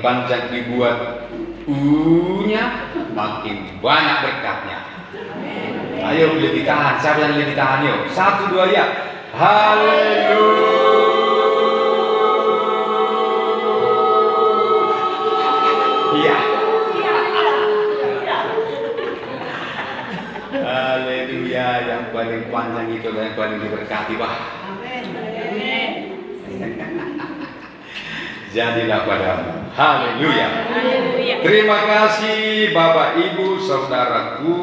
panjang dibuat nya, makin banyak berkatnya. Ayo boleh ditahan, siapa yang boleh ditahan yuk? 1, 2 ya. Haleluya. Haleluya, yang paling panjang itu yang paling diberkati, Pak. Jadilah padamu. Haleluya. Terima kasih Bapak Ibu Saudaraku.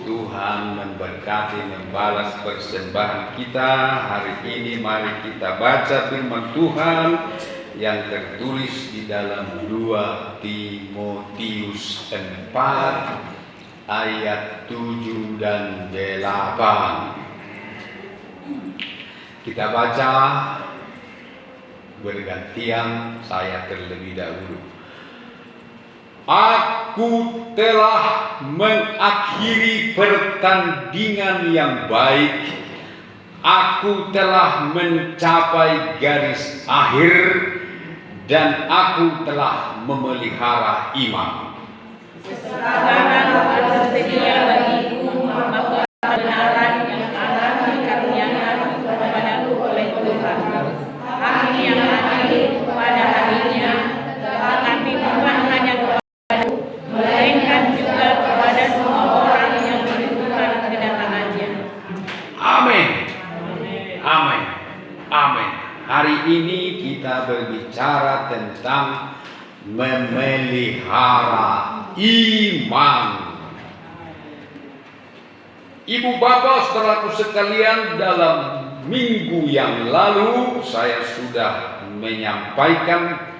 Tuhan memberkati, membalas persembahan kita hari ini. Mari kita baca firman Tuhan yang tertulis di dalam 2 Timotius 4 ayat 7 dan 8. Kita baca bergantian, saya terlebih dahulu. Aku telah mengakhiri pertandingan yang baik. Aku telah mencapai garis akhir dan aku telah memelihara iman. Sekarang tersedia bagiku membawa kebenaran yang telah dikaruniakan kepadaku oleh Tuhan. Kami yang hadir pada harinya, tetapi bukan hanya kepadaku, melainkan juga kepada semua orang yang merindukan kedatangannya. Amin. Amin. Amin. Hari ini kita berbicara tentang memelihara iman. Ibu bapak saudaraku sekalian, dalam minggu yang lalu saya sudah menyampaikan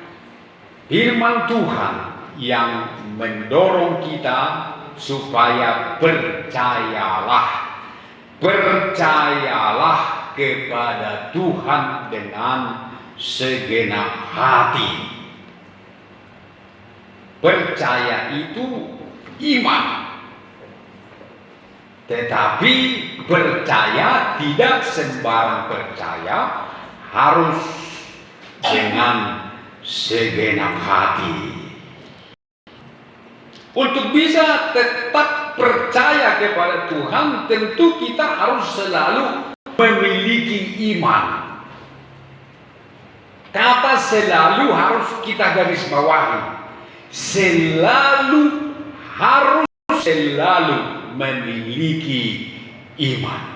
firman Tuhan yang mendorong kita supaya percayalah kepada Tuhan dengan segenap hati. Percaya itu iman, tetapi percaya tidak sembarang percaya, harus dengan segenap hati. Untuk bisa tetap percaya kepada Tuhan, tentu kita harus selalu memiliki iman. Kata selalu harus kita garis bawahi. Selalu memiliki iman.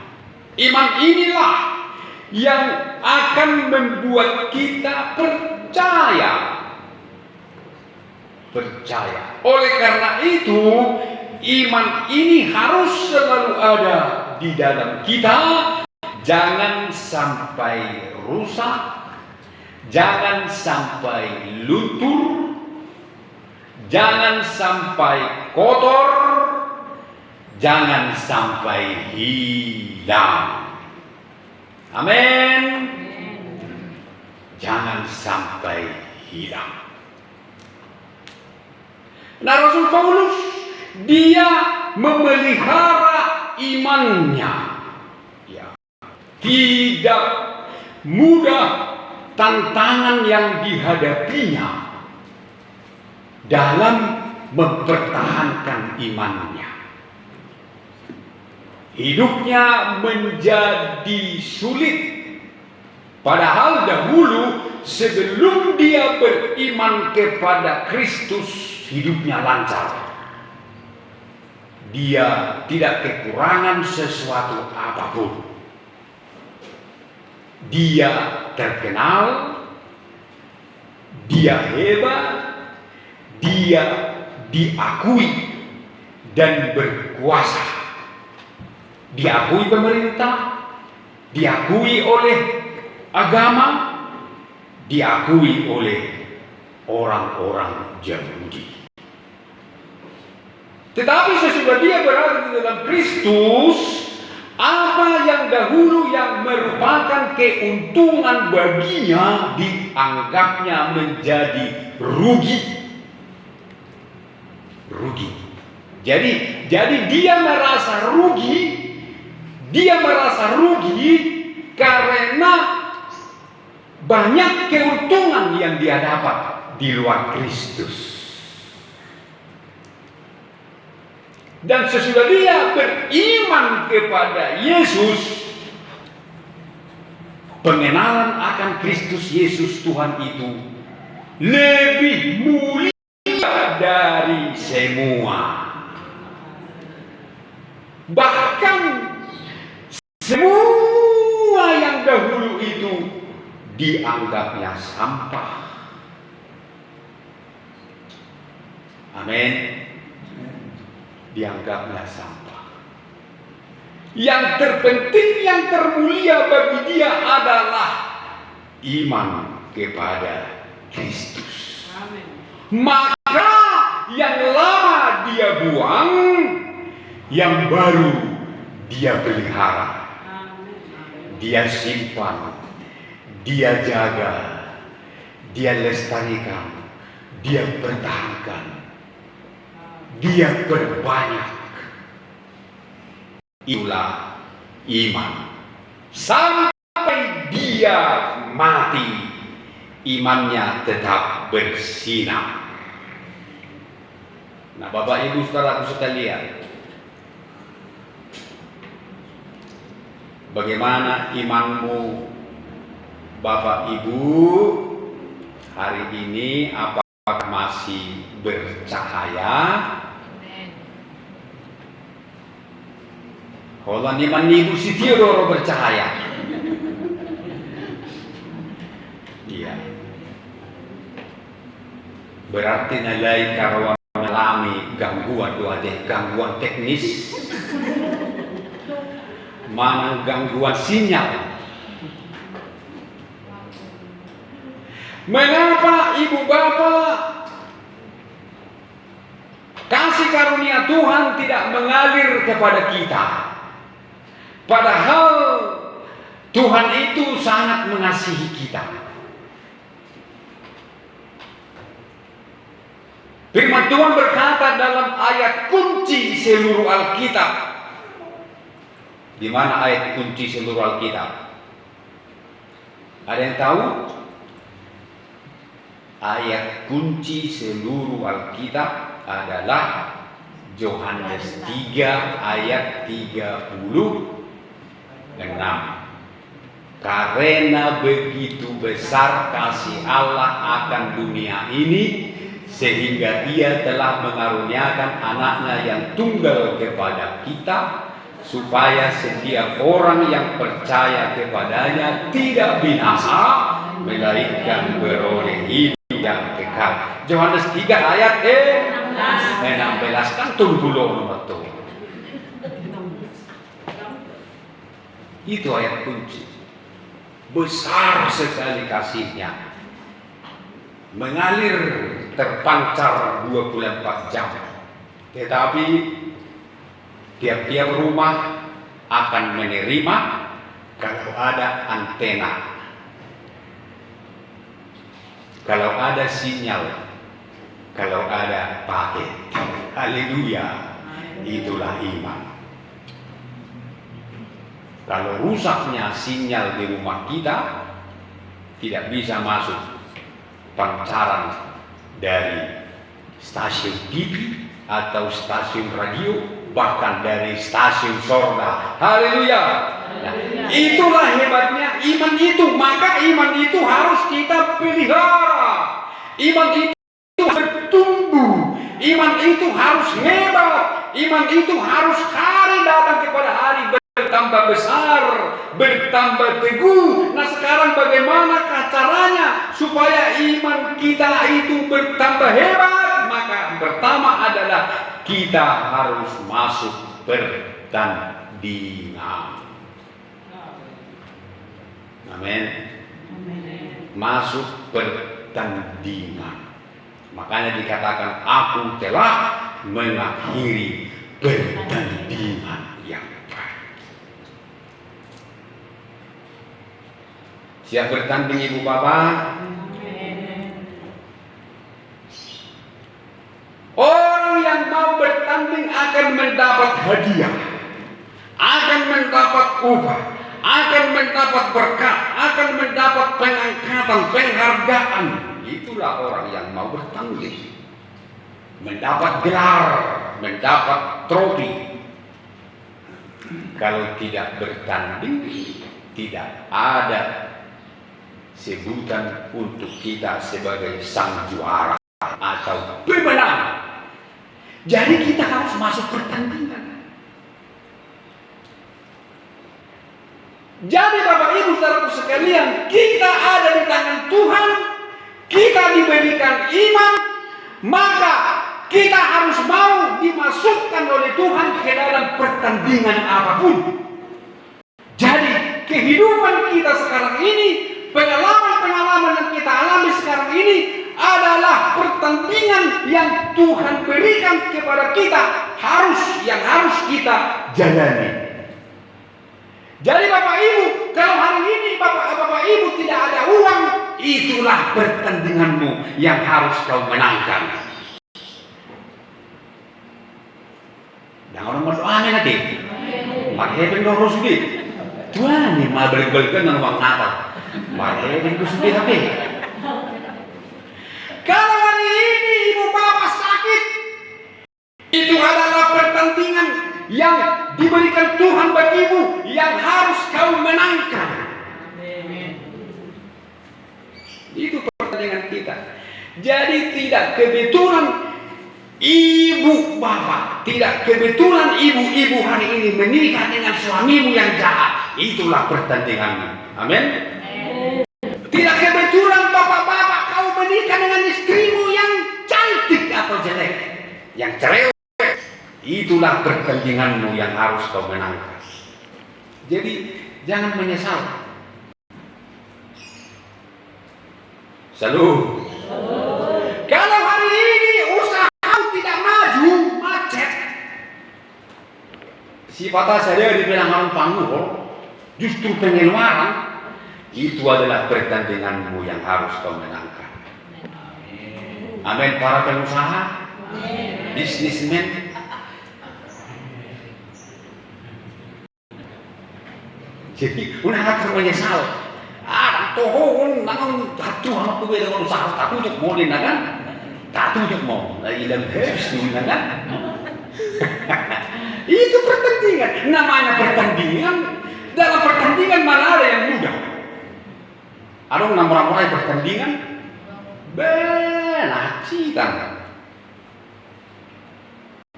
Iman inilah yang akan membuat kita percaya. Oleh karena itu, iman ini harus selalu ada di dalam kita. Jangan sampai rusak, jangan sampai luntur, jangan sampai kotor, jangan sampai hilang. Amin. Jangan sampai hilang. Nah, Rasul Paulus dia memelihara imannya. Ya. Tidak mudah tantangan yang dihadapinya dalam mempertahankan imannya. Hidupnya menjadi sulit. Padahal dahulu sebelum dia beriman kepada Kristus, hidupnya lancar. Dia tidak kekurangan sesuatu apapun. Dia terkenal, dia hebat, dia diakui dan berkuasa. Diakui pemerintah, diakui oleh agama, diakui oleh orang-orang Yahudi. Tetapi sesudah dia berada di dalam Kristus, apa yang dahulu yang merupakan keuntungan baginya dianggapnya menjadi rugi. Jadi dia merasa rugi karena banyak keuntungan yang dia dapat di luar Kristus. Dan sesudah dia beriman kepada Yesus, pengenalan akan Kristus Yesus Tuhan itu lebih mulia dari semua. Bahkan semua yang dahulu itu dianggapnya sampah. Amin. Dianggapnya sampah. Yang terpenting, yang termulia bagi dia adalah iman kepada Kristus. Amin. Maka yang lama dia buang, yang baru dia pelihara. Dia simpan, dia jaga, dia lestarikan, dia pertahankan, dia perbanyak. Itulah iman. Sampai dia mati, imannya tetap bersinar. Nah, Bapak Ibu saudaraku sekalian, bagaimana imanmu Bapak Ibu hari ini? Apakah masih bercahaya? Kalau iman ibu sitio doro bercahaya. Iya. Berarti nilai karawan mengalami gangguan gangguan teknis, mana gangguan sinyal. Mengapa ibu bapak kasih karunia Tuhan tidak mengalir kepada kita? Padahal Tuhan itu sangat mengasihi kita. Firman Tuhan berkata dalam ayat kunci seluruh Alkitab. Di mana ayat kunci seluruh Alkitab? Ada yang tahu? Ayat kunci seluruh Alkitab adalah Yohanes 3 ayat 36. Karena begitu besar kasih Allah akan dunia ini, sehingga ia telah mengaruniakan anaknya yang tunggal kepada kita, supaya setiap orang yang percaya kepadanya tidak binasa, melainkan beroleh hidup yang kekal. Yohanes 3 ayat 16 kan tunggulo betul. Itu ayat kunci. Besar sekali kasihnya, mengalir terpancar 24 jam. Tetapi tiap-tiap rumah akan menerima kalau ada antena, kalau ada sinyal, kalau ada paket. Haleluya. Itulah iman. Kalau rusaknya sinyal di rumah kita, tidak bisa masuk pancaran dari stasiun TV atau stasiun radio, bahkan dari stasiun sorga. Haleluya. Nah, itulah hebatnya iman itu. Maka iman itu harus kita pelihara. Iman itu bertumbuh. Iman itu harus hebat. Iman itu harus hari datang kepada hari bertambah besar, bertambah teguh. Nah, sekarang bagaimanakah caranya supaya iman kita itu bertambah hebat? Maka pertama adalah kita harus masuk pertandingan. Amin. Masuk pertandingan. Makanya dikatakan aku telah mengakhiri pertandingan yang baik. Siap bertanding ibu bapak? Orang yang mau bertanding akan mendapat hadiah, akan mendapat upah, akan mendapat berkat, akan mendapat pengangkatan, penghargaan. itulah orang yang mau bertanding, mendapat gelar, mendapat trofi. Kalau tidak bertanding, tidak ada sebutan untuk kita sebagai sang juara atau pemenang. Jadi kita harus masuk pertandingan. Jadi Bapak Ibu saudaraku sekalian, kita ada di tangan Tuhan, kita diberikan iman, maka kita harus mau dimasukkan oleh Tuhan ke dalam pertandingan apapun. Jadi kehidupan kita sekarang ini, pengalaman-pengalaman yang kita alami sekarang ini adalah pertandingan yang Tuhan berikan kepada kita, yang harus kita jalani. Jadi Bapak Ibu, kalau hari ini Bapak Ibu tidak ada uang, itulah pertandinganmu yang harus kau menangkan. Dan orang berdoa nanti, pakai dong sudah. Tuhan nih mau balik-balikan dengan uang Natal, pakai itu sudah tapi. Kalau hari ini ibu bapak sakit, itu adalah pertandingan yang diberikan Tuhan bagimu yang harus kau menangkan. Itu pertandingan kita. Jadi tidak kebetulan ibu bapak, tidak kebetulan ibu-ibu hari ini menikah dengan suamimu yang jahat. Itulah pertandinganmu. Amin. Tidak kebetulan bapak-bapak kau menikah dengan istrimu yang cantik atau jelek, yang cerewet. Itulah pertandinganmu yang harus kau menangkan. Jadi jangan menyesal. Selalu. Kalau hari ini usaha tidak maju, macet. Si patah saya dibilang orang panggung, justru pengeluaran. Itu adalah pertandinganmu yang harus kau menangkan. Amin. Para pengusaha, bisnismen, jadi udah akan menyesal. Tohon, namun satu anak tuh dengan usaha tak untuk mau kan? Tak untuk mau, ilang habis kan? Itu pertandingan. Namanya pertandingan. Dalam pertandingan mana ada yang mudah? Ada orang-orang pertandingan, benacitan.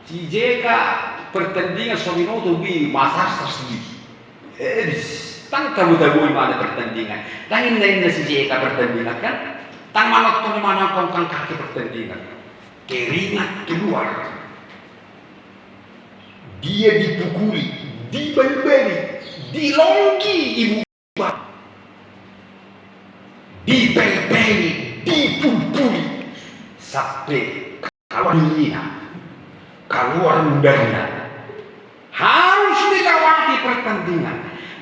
Si JK pertandingan Sominoto bi masa sasdi. Tang tabu-tabu mana pertandingan. Tangin lain si JK pertandingan kan? Tang manot tu mana kongkang kaki pertandingan. Keringat keluar. Dia dipukuli, dibeli-beli, dilongki ibu bapak, dipeli-peli, dipupuli sampai keluar hina, keluar mudahnya. Harus dilewati pertandingan.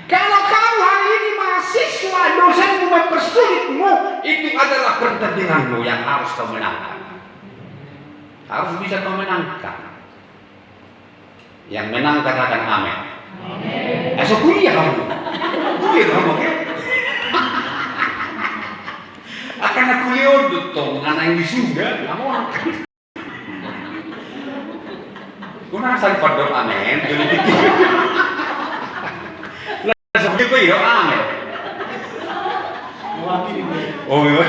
Kalau kamu hari ini mahasiswa, dosenmu mempersulitmu, itu adalah pertandinganmu yang harus kau menangkan. Harus bisa kau menangkan. Yang menang katakan amin. Esok kuliah kamu. Kuliah kamu kan? Akan aku lihat dong, anak yang di surga, kamu orang. Kau nasa pada amin, jadi dikit. Langsung kau itu amin. Oh iya,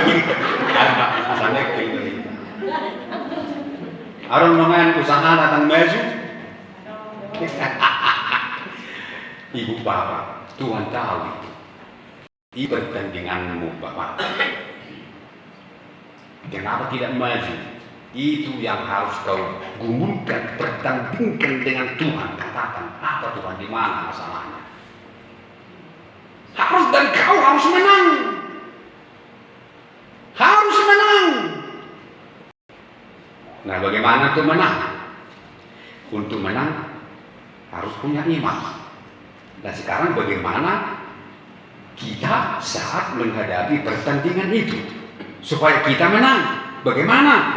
asalnya kau ini. Orang mengenai usaha datang maju. Ibu bapak, Tuhan tahu itu. Di pertandinganmu bapak. Kenapa tidak maju? Itu yang harus kau gumulkan, pertandingkan dengan Tuhan. Katakan, apa Tuhan, di mana masalahnya? Harus, dan kau harus menang. Harus menang. Nah, bagaimana untuk menang? Untuk menang harus punya iman. Dan sekarang bagaimana kita saat menghadapi pertandingan itu supaya kita menang? Bagaimana?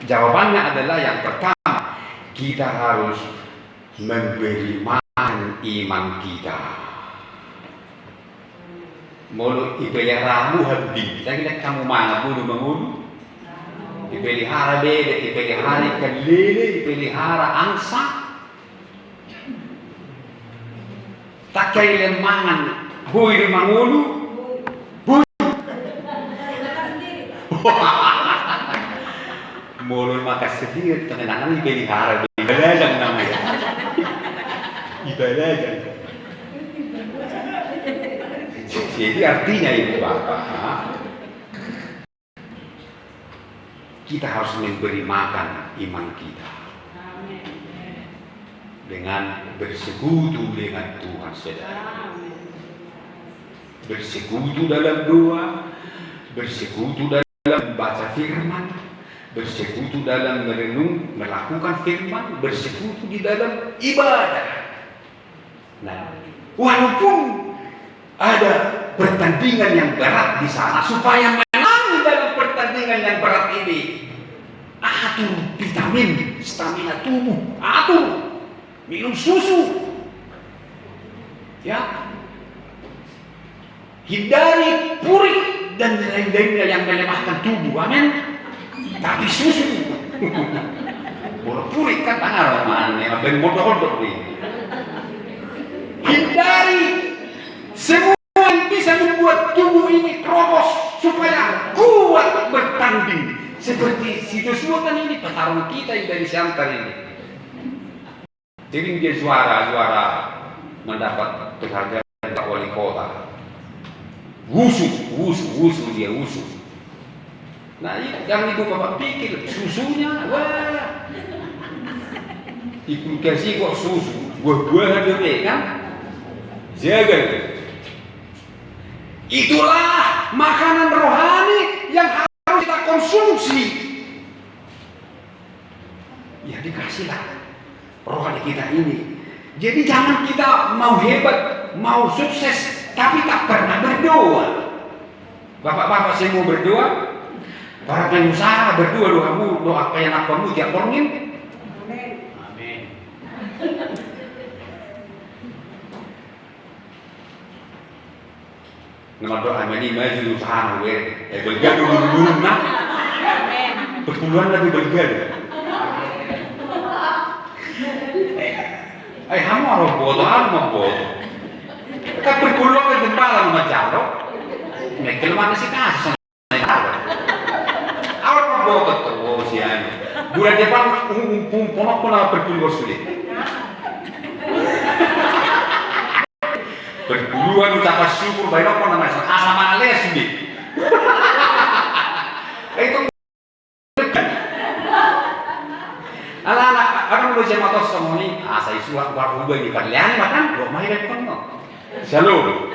Jawabannya adalah yang pertama, kita harus memberi makan iman kita. Mulu ipelihara habdi. Kita lihat kamu mana bulu mengulu. Ipelihara bebek, ipelihara ikan lele, ipelihara angsa. Tak kaya lemangan, bui di mangulu. Mulu makan sendiri, tenang ipelihara ibadah namanya. Ibadah. Jadi artinya ibu bapak, kita harus memberi makan iman kita dengan bersekutu dengan Tuhan saudara, bersekutu dalam doa, bersekutu dalam membaca firman, bersekutu dalam merenung melakukan firman, bersekutu di dalam ibadah. Nah, walaupun ada pertandingan yang berat di sana, supaya menang dalam pertandingan yang berat ini, atur vitamin, stamina tubuh, atur minum susu, ya, hindari puri dan lain-lainnya yang melemahkan tubuh, amin. Tapi susu, boleh puri kan tangan mana, ben bodoh-bodoh ini. Hindari semua yang bisa membuat tubuh ini kerobos supaya kuat bertanding. Seperti si Joshua kan ini petarung kita yang dari Siantar ini. Sering dia juara mendapat penghargaan Pak Wali Kota. Wusu dia wusu. Nah, yang ibu bapak pikir susunya, wah, ibu kasih kok susu, buah-buahan dia kan, jaga. Itulah makanan rohani yang harus kita konsumsi. Ya dikasihlah rohani kita ini. Jadi jangan kita mau hebat, mau sukses, tapi tak pernah berdoa. Bapak-bapak saya mau berdoa. Para pengusaha berdoa, doa kayak napamu tiap orangin. Amin. Nama doa ini maju usaha gue, bergadu dulu nak. Perpuluhan lagi bergadu. Kamu harus bodoh, mau bodoh. Kan perpuluhan ke tempat macam lo. Mereka mana sih kasih. Betul, sian. Bulan depan ponok pun ada perpuluhan sulit. Perpuluhan ucapan syukur baik apa namanya? Asam ales sulit. Itu anak-anak akan belajar motor semua ini. Saya suah baru ubah di kalian makan, lo main dari kono. Shalom.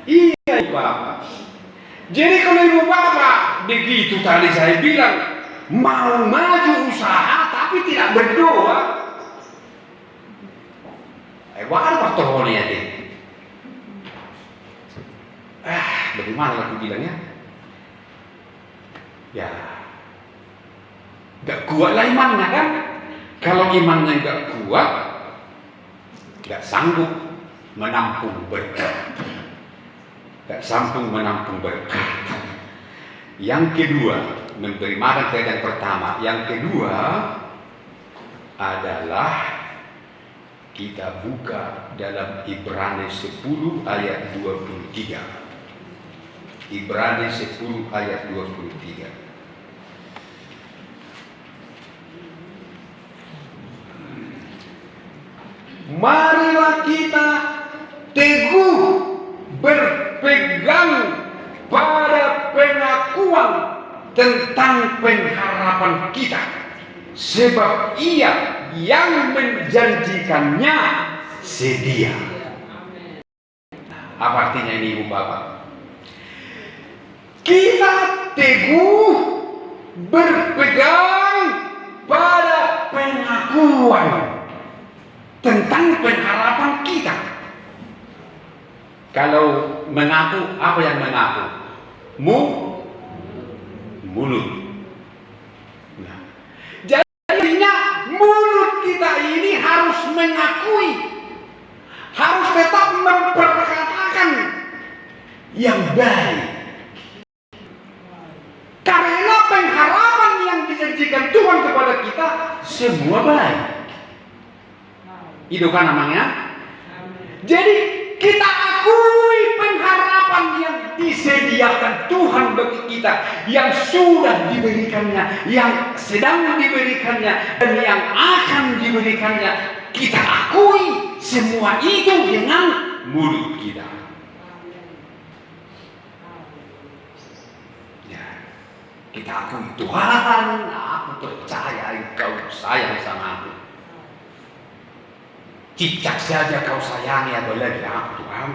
Iya bapak. Jadi kalau ibu bapak begitu tadi saya bilang mau maju usaha tapi tidak berdoa, wajar pertolongannya deh. Bagaimana aku bilangnya? Ya, gak kuat lah imannya kan? Kalau imannya gak kuat, gak sanggup menampung berkat. Gak sanggup menampung berkat. Yang kedua, memberi makan yang pertama. Yang kedua adalah kita buka dalam Ibrani 10 ayat 23. Ibrani 10 ayat 23. Marilah kita teguh berpegang pada pengakuan tentang pengharapan kita, sebab Ia yang menjanjikannya sedia. Apa artinya ini ibu bapak? Kita teguh berpegang pada pengakuan tentang pengharapan kita. Kalau mengaku, apa yang mengaku? Mulut. Nah, jadinya mulut kita ini harus mengakui, harus pengharapan yang dijanjikan Tuhan kepada kita semua baik. Itu kan namanya. Jadi kita akui pengharapan yang disediakan Tuhan bagi kita, yang sudah diberikannya, yang sedang diberikannya, dan yang akan diberikannya. Kita akui semua itu dengan mulut kita. Ya, kita akui, Tuhan, aku percaya Engkau sayang sama aku. Cicak saja Kau sayangi, apalagi aku, Tuhan.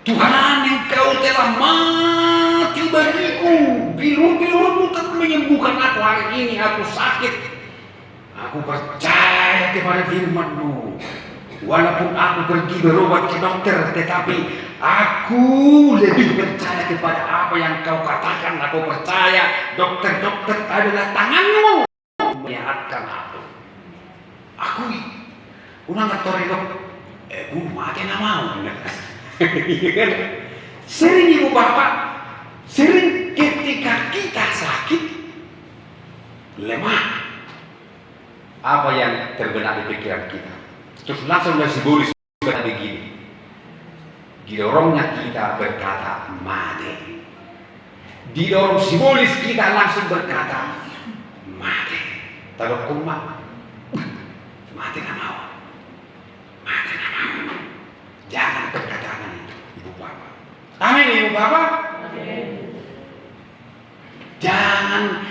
Tuhan, Engkau telah mati bagiku. Bilur-bilurmu telah menyembuhkan aku hari ini. Aku sakit. Aku percaya kepada firman-Mu. Walaupun aku pergi berobat ke dokter, tetapi aku lebih percaya kepada apa yang Kau katakan. Aku percaya dokter-dokter adalah tangan-Mu menyehatkan aku. Akui, unang ngatore dok, mati na mau. Sering ibu bapak, sering ketika kita sakit, lemah, apa yang terbenak di pikiran kita, terus langsung simbolis begini, didorongnya kita berkata mati, didorong simbolis kita langsung berkata mati, kalau kumat. Mati nggak mau. Jangan perkataan itu, ibu bapak. Amin, ibu bapak. Jangan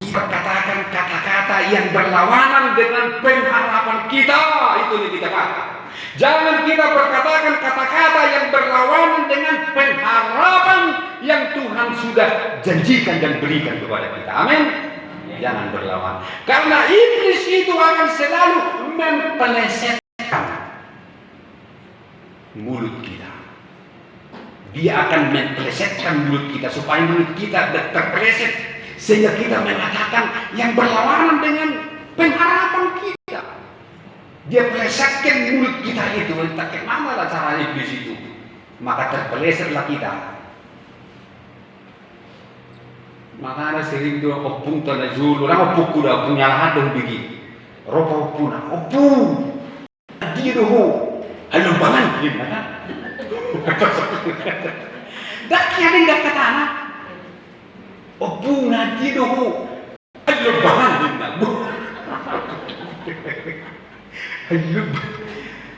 perkatakan kata-kata yang berlawanan dengan pengharapan kita. Itu yang kita kata. Jangan kita berkatakan kata-kata yang berlawanan dengan pengharapan yang Tuhan sudah janjikan dan berikan kepada kita. Amin. Jangan berlawan. Karena iblis itu akan selalu mempelesetkan mulut kita. Dia akan mempelesetkan mulut kita supaya mulut kita terpeleset, sehingga kita mengatakan yang berlawanan dengan pengharapan kita. Dia pelesetkan mulut kita itu. Entah kemana lah cara iblis itu. Maka terpelesetlah kita. Makanya sering doa opung tanah julu, orang opung kuda punya lahan dong begini. Ropa opung, opung, dia doh, halo bangan, gimana? Dah kian enggak ke tanah, opung dia doh, halo bangan, gimana? Halo,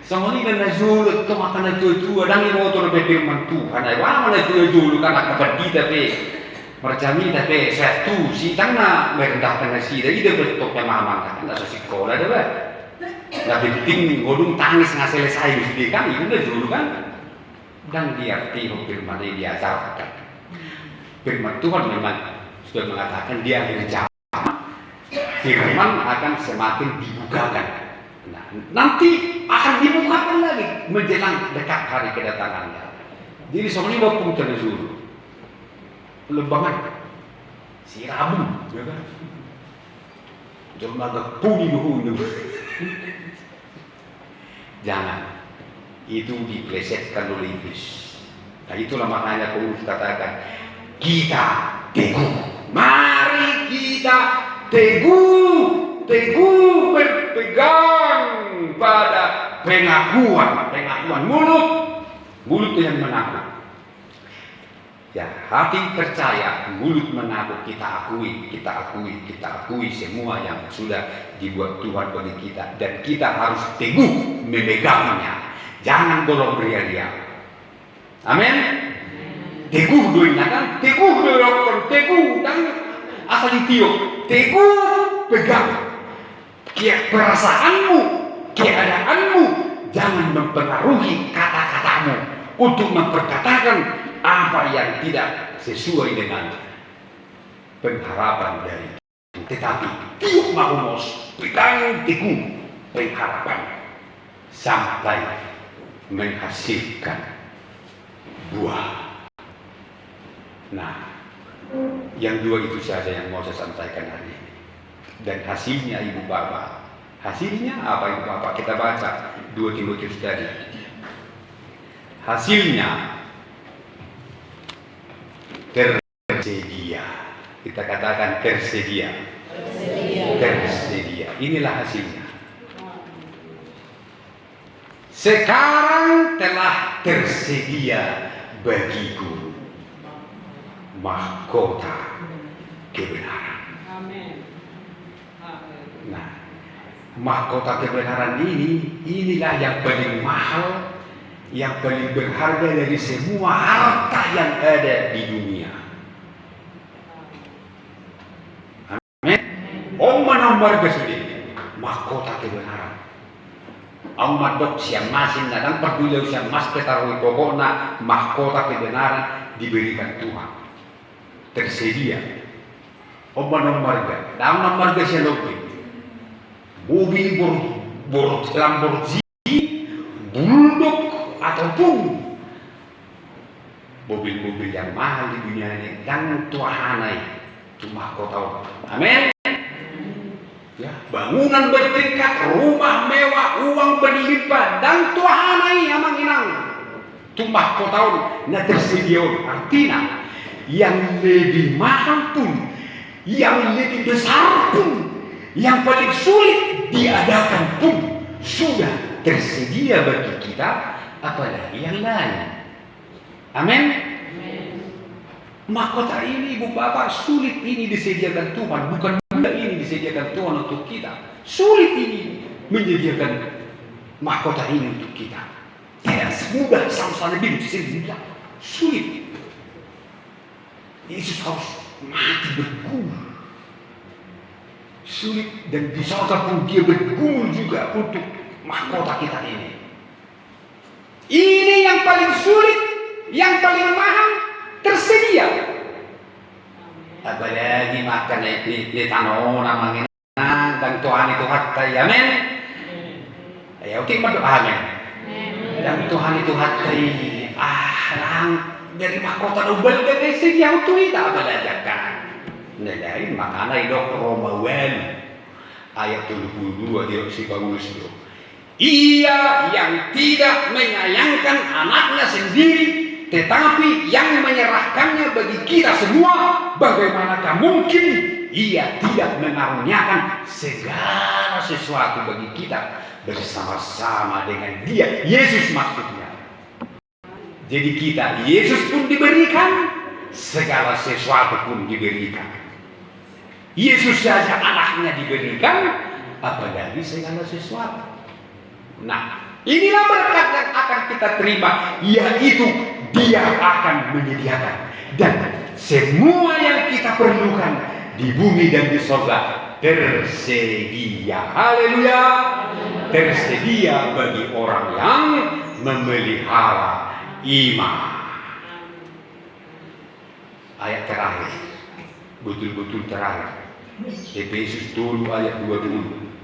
sama ni kan julu, tu makan itu, ada yang mau tu lebih firman Tuhan, ayah mana tu julu kan nak berdi tapi. Perjami tapi satu si tangna merendahkan nasi dari dia betok pemahaman kan nggak sekolah deh bah nggak penting godung tangis nggak selesai mesti kan itu udah dulu kan dan diarti firman ini diajarkan firman Tuhan memang sudah mengatakan dia akhir zaman firman akan semakin dibukakan. Nah, nanti akan dibukakan lagi menjelang dekat hari kedatangannya. Jadi soalnya walaupun terus dulu lembangan si Rabu, ya kan? Jangan agak puni dulu. Jangan, itu diplesetkan oleh iblis. Nah itulah makanya Paulus katakan kita teguh. Mari kita teguh berpegang pada pengakuan mulut yang mengaku. Ya, hati percaya, mulut mengaku, kita akui semua yang sudah dibuat Tuhan bagi kita, dan kita harus teguh memegangnya. Jangan golong ria-ria. Amin. Teguh doanya kan, teguh dan asal ditiup. Teguh pegang. Perasaanmu, keadaanmu jangan mempengaruhi kata-katamu untuk memperkatakan apa yang tidak sesuai dengan pengharapan dari Tuhan. Tetapi tiup mahumos, pegang teguh pengharapan sampai menghasilkan buah. Nah, yang dua itu saja yang mau saya sampaikan hari ini. Dan hasilnya ibu bapak, hasilnya apa ibu bapak? Kita baca 2 Timotius tadi. Hasilnya tersedia. Kita katakan tersedia. Tersedia. Inilah hasilnya. Sekarang telah tersedia bagiku mahkota kebenaran. Nah, mahkota kebenaran inilah yang paling mahal, yang paling berharga dari semua harta yang ada di dunia. Amin. Nomor kesudi mahkota kebenaran. Amat dok siang masin dan perdulau siang mas ketahui pokoknya mahkota kebenaran diberikan Tuhan. Tersedia. Nomor siang lebih. Mobil Lamborghini, Bulldog ataupun mobil-mobil yang mahal di dunia ini dan Tuhanai itu mahkota. Amin. Ya, bangunan bertingkat, rumah mewah, uang berlimpah dan Tuhanai amang inang. Itu mahkota na tersedia. Artinya yang lebih mahal pun, yang lebih besar pun, yang paling sulit diadakan pun sudah tersedia bagi kita, apalagi yang lain. Amin. Mahkota ini Ibu Bapak sulit ini disediakan Tuhan, bukan ini disediakan Tuhan untuk kita. Sulit ini menyediakan mahkota ini untuk kita. Tidak semudah sama-sama bingung sendiri. Sulit. Yesus harus mati bergumul. Sulit dan di sorga pun dia bergumul juga untuk mahkota kita ini. Ini yang paling sulit, yang paling mahal tersedia. Apalagi makan di tanah namanya dan Tuhan itu harta. Amin. Ya oke berdoa amin. Dan Tuhan itu harta dari mahkota ubal dari sedia untuk kita belajarkan. Dari makanya itu Romawi ayat 72 dia si Paulus itu. Ia yang tidak menyayangkan anaknya sendiri, tetapi yang menyerahkannya bagi kita semua, bagaimanakah mungkin ia tidak mengaruniakan segala sesuatu bagi kita bersama-sama dengan dia, Yesus maksudnya. Jadi kita, Yesus pun diberikan, segala sesuatu pun diberikan. Yesus saja anaknya diberikan, apalagi segala sesuatu. Nah, inilah berkat yang akan kita terima, yaitu Dia akan menyediakan. Dan semua yang kita perlukan di bumi dan di surga tersedia. Haleluya. Tersedia bagi orang yang memelihara iman. Ayat terakhir, betul-betul terakhir. Efesus 10 ayat 20.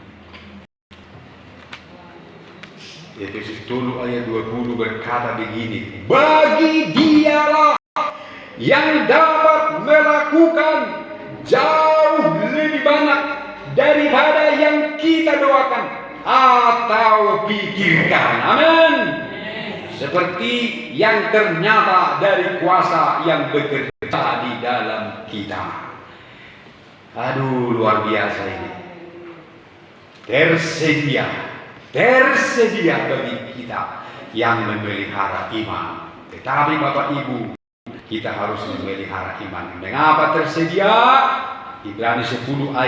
Efesus 10 ayat 20 berkata begini, bagi Dialah yang dapat melakukan jauh lebih banyak daripada yang kita doakan atau pikirkan. Amin. Seperti yang ternyata dari kuasa yang bekerja di dalam kita. Aduh, luar biasa ini. Tersedia bagi kita yang memelihara iman. Tetapi Bapak Ibu, kita harus memelihara iman. Mengapa tersedia? Ibrani 10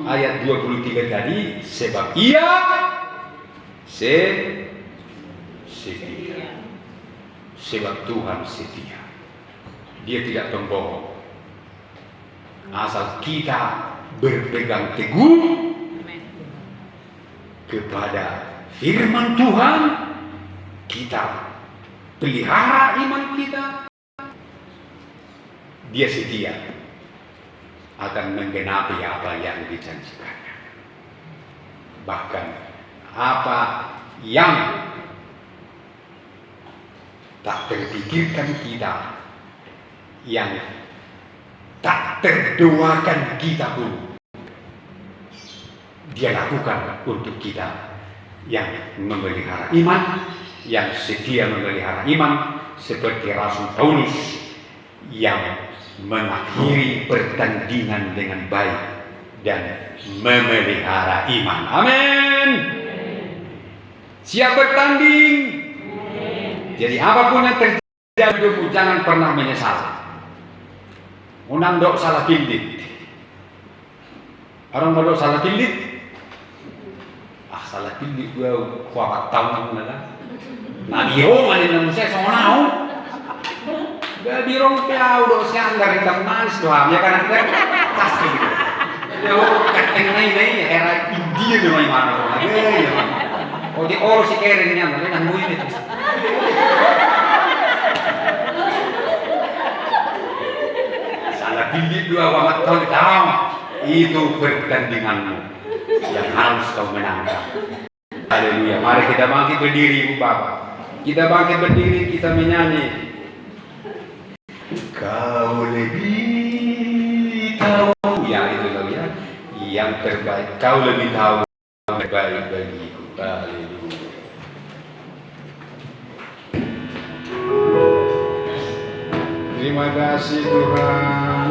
ayat 23 tadi, sebab Ia setia. Sebab Tuhan setia. Dia tidak pembohong. Asal kita berpegang teguh kepada firman Tuhan, kita pelihara iman kita, Dia setia akan menggenapi apa yang dijanjikannya. Bahkan apa yang tak terpikirkan kita, yang tak terdoakan kita pun, Dia lakukan untuk kita yang memelihara iman, yang setia memelihara iman, seperti Rasul Paulus yang mengakhiri pertandingan dengan baik dan memelihara iman. Amin. Siap bertanding. Jadi apapun yang terjadi hidupmu, jangan pernah menyesal. Unang dok salah pindit. Orang mau salah pindit. Salah pindit gua kuat tahun nana. Nah biro mana manusia sonau. Gak biro piau dok siang dari manis doang ya kan kita pasti gitu. Ya kateng nai era India nih mana. Oh di orang si kerennya mana nanggu ini. Salah pindit dua wamat tahun tahu. Itu pertandinganmu yang harus kau menangkan. Haleluya. Mari kita bangkit berdiri, Ibu Bapak. Kita bangkit berdiri, kita menyanyi. Kau lebih tahu, ya itu loh ya, yang terbaik. Kau lebih tahu yang terbaik bagiku. Haleluya. Terima kasih Tuhan.